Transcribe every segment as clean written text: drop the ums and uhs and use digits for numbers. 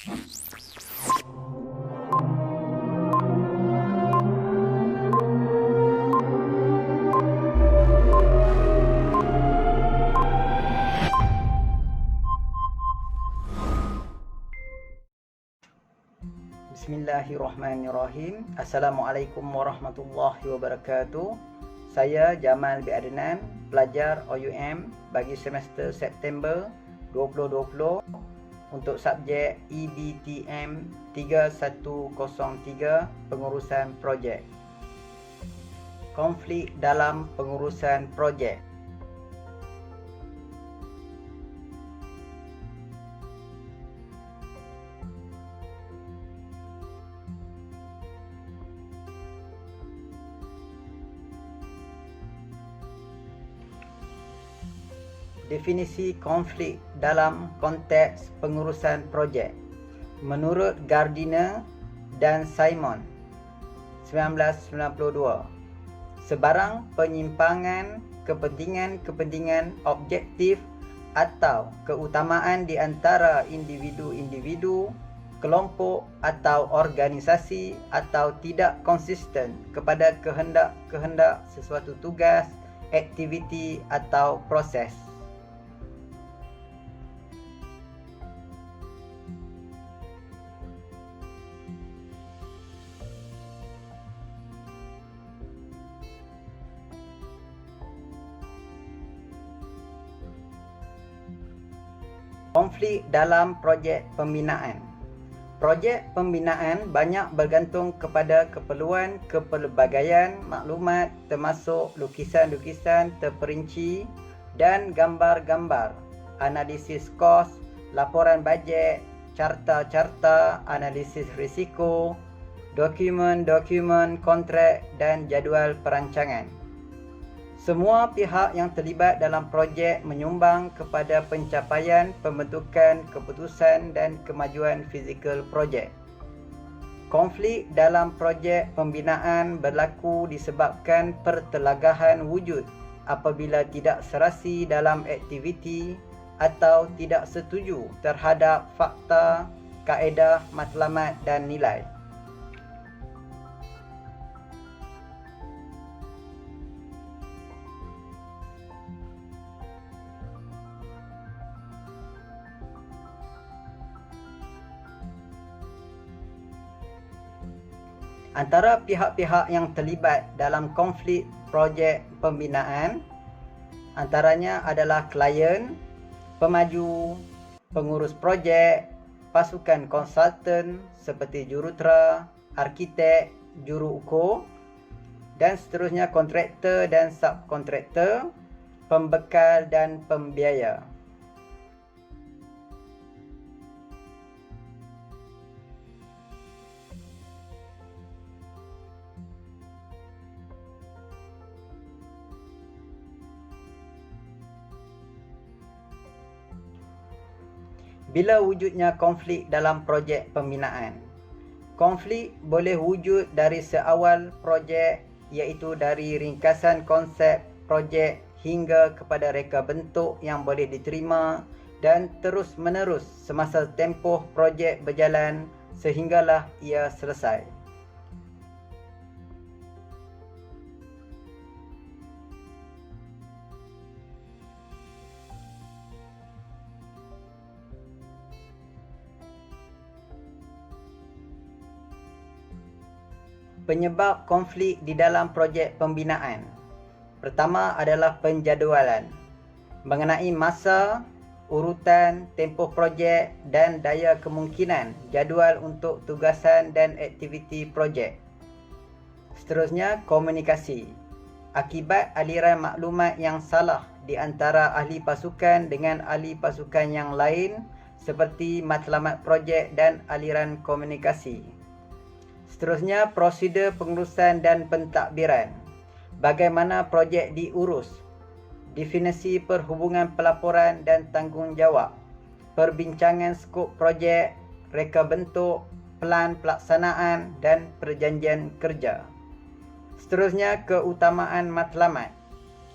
Bismillahirrahmanirrahim. Assalamualaikum warahmatullahi wabarakatuh. Saya Jamal bin Adnan, pelajar OUM bagi semester September 2020 untuk subjek EBTM 3103 pengurusan projek. Konflik dalam pengurusan projek. Definisi konflik dalam konteks pengurusan projek. Menurut Gardiner dan Simon 1992, sebarang penyimpangan kepentingan objektif atau keutamaan di antara individu-individu, kelompok atau organisasi atau tidak konsisten kepada kehendak sesuatu tugas, aktiviti atau proses. Konflik dalam projek pembinaan. Projek pembinaan banyak bergantung kepada keperluan kepelbagaian maklumat termasuk lukisan-lukisan terperinci dan gambar-gambar, analisis kos, laporan bajet, carta-carta, analisis risiko, dokumen-dokumen kontrak dan jadual perancangan. Semua pihak yang terlibat dalam projek menyumbang kepada pencapaian pembentukan keputusan dan kemajuan fizikal projek. Konflik dalam projek pembinaan berlaku disebabkan pertelagahan wujud apabila tidak serasi dalam aktiviti atau tidak setuju terhadap fakta, kaedah, matlamat dan nilai. Antara pihak-pihak yang terlibat dalam konflik projek pembinaan antaranya adalah klien, pemaju, pengurus projek, pasukan konsultan seperti jurutera, arkitek, juru ukur dan seterusnya kontraktor dan subkontraktor, pembekal dan pembiaya. Bila wujudnya konflik dalam projek pembinaan? Konflik boleh wujud dari seawal projek iaitu dari ringkasan konsep projek hingga kepada reka bentuk yang boleh diterima dan terus menerus semasa tempoh projek berjalan sehinggalah ia selesai. Penyebab konflik di dalam projek pembinaan. Pertama adalah penjadualan. Mengenai masa, urutan, tempoh projek dan daya kemungkinan jadual untuk tugasan dan aktiviti projek. Seterusnya, komunikasi. Akibat aliran maklumat yang salah di antara ahli pasukan dengan ahli pasukan yang lain seperti matlamat projek dan aliran komunikasi. Seterusnya, prosedur pengurusan dan pentadbiran. Bagaimana projek diurus, definisi perhubungan pelaporan dan tanggungjawab, perbincangan skop projek, reka bentuk, pelan pelaksanaan dan perjanjian kerja. Seterusnya, keutamaan matlamat.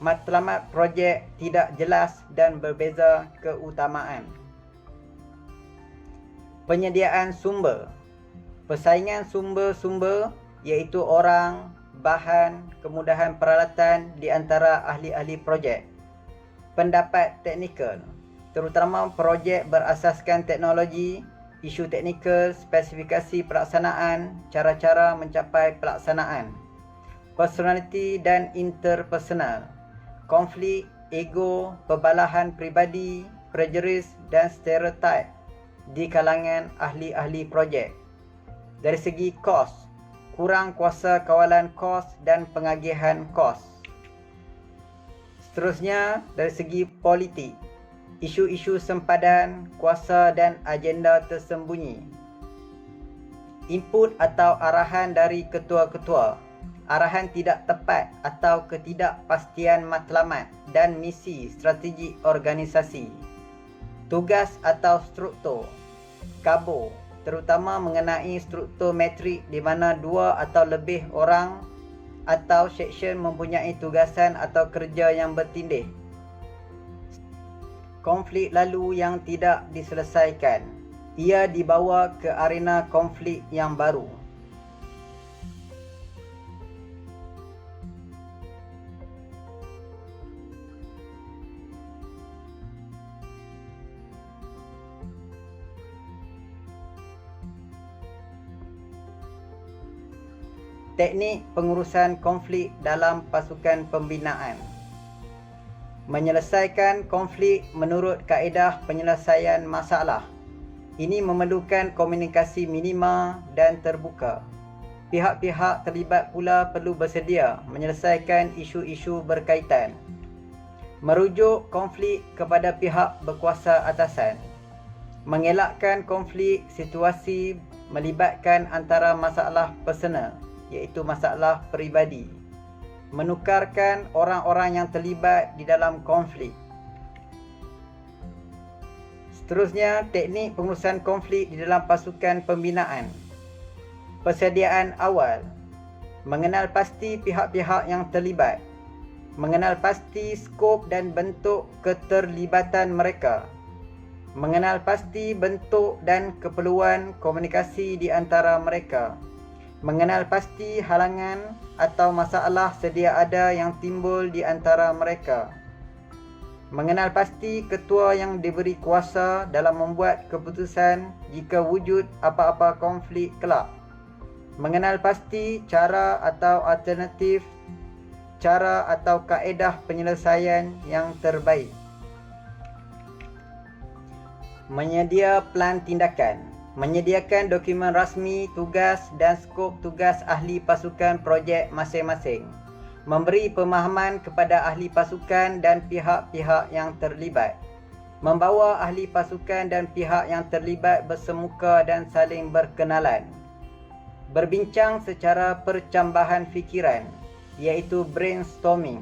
Matlamat projek tidak jelas dan berbeza keutamaan. Penyediaan sumber. Persaingan sumber-sumber iaitu orang, bahan, kemudahan peralatan di antara ahli-ahli projek. Pendapat teknikal, terutama projek berasaskan teknologi, isu teknikal, spesifikasi pelaksanaan, cara-cara mencapai pelaksanaan. Personality dan interpersonal, konflik, ego, pembalahan peribadi, prejudice dan stereotip di kalangan ahli-ahli projek. Dari segi kos, kurang kuasa kawalan kos dan pengagihan kos. Seterusnya, dari segi politik, isu-isu sempadan, kuasa dan agenda tersembunyi. Input atau arahan dari ketua-ketua, arahan tidak tepat atau ketidakpastian matlamat dan misi strategi organisasi. Tugas atau struktur, KABO, terutama mengenai struktur metrik di mana 2 atau lebih orang atau seksyen mempunyai tugasan atau kerja yang bertindih. Konflik lalu yang tidak diselesaikan, ia dibawa ke arena konflik yang baru. Teknik pengurusan konflik dalam pasukan pembinaan. Menyelesaikan konflik menurut kaedah penyelesaian masalah. Ini memerlukan komunikasi minima dan terbuka. Pihak-pihak terlibat pula perlu bersedia menyelesaikan isu-isu berkaitan. Merujuk konflik kepada pihak berkuasa atasan. Mengelakkan konflik situasi melibatkan antara masalah personal, iaitu masalah peribadi. Menukarkan orang-orang yang terlibat di dalam konflik. Seterusnya, teknik pengurusan konflik di dalam pasukan pembinaan. Persediaan awal. Mengenal pasti pihak-pihak yang terlibat. Mengenal pasti skop dan bentuk keterlibatan mereka. Mengenal pasti bentuk dan keperluan komunikasi di antara mereka. Mengenal pasti halangan atau masalah sedia ada yang timbul di antara mereka. Mengenal pasti ketua yang diberi kuasa dalam membuat keputusan jika wujud apa-apa konflik kelak. Mengenal pasti cara atau alternatif, cara atau kaedah penyelesaian yang terbaik. Menyedia plan tindakan. Menyediakan dokumen rasmi tugas dan skop tugas ahli pasukan projek masing-masing. Memberi pemahaman kepada ahli pasukan dan pihak-pihak yang terlibat. Membawa ahli pasukan dan pihak yang terlibat bersemuka dan saling berkenalan. Berbincang secara percambahan fikiran, iaitu brainstorming.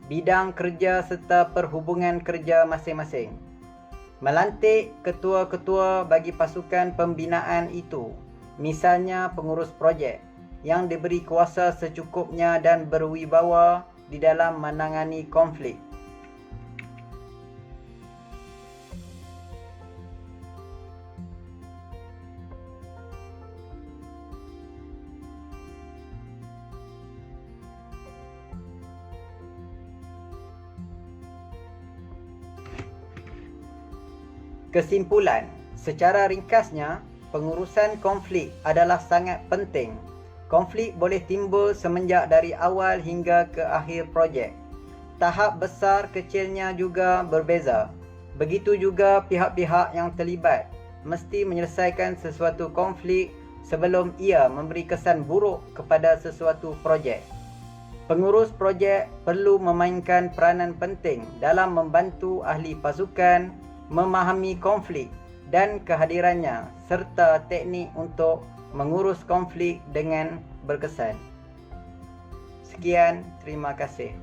Bidang kerja serta perhubungan kerja masing-masing. Melantik ketua-ketua bagi pasukan pembinaan itu, misalnya pengurus projek, yang diberi kuasa secukupnya dan berwibawa di dalam menangani konflik. Kesimpulan, secara ringkasnya, pengurusan konflik adalah sangat penting. Konflik boleh timbul semenjak dari awal hingga ke akhir projek. Tahap besar kecilnya juga berbeza. Begitu juga pihak-pihak yang terlibat mesti menyelesaikan sesuatu konflik sebelum ia memberi kesan buruk kepada sesuatu projek. Pengurus projek perlu memainkan peranan penting dalam membantu ahli pasukan memahami konflik dan kehadirannya serta teknik untuk mengurus konflik dengan berkesan. Sekian, terima kasih.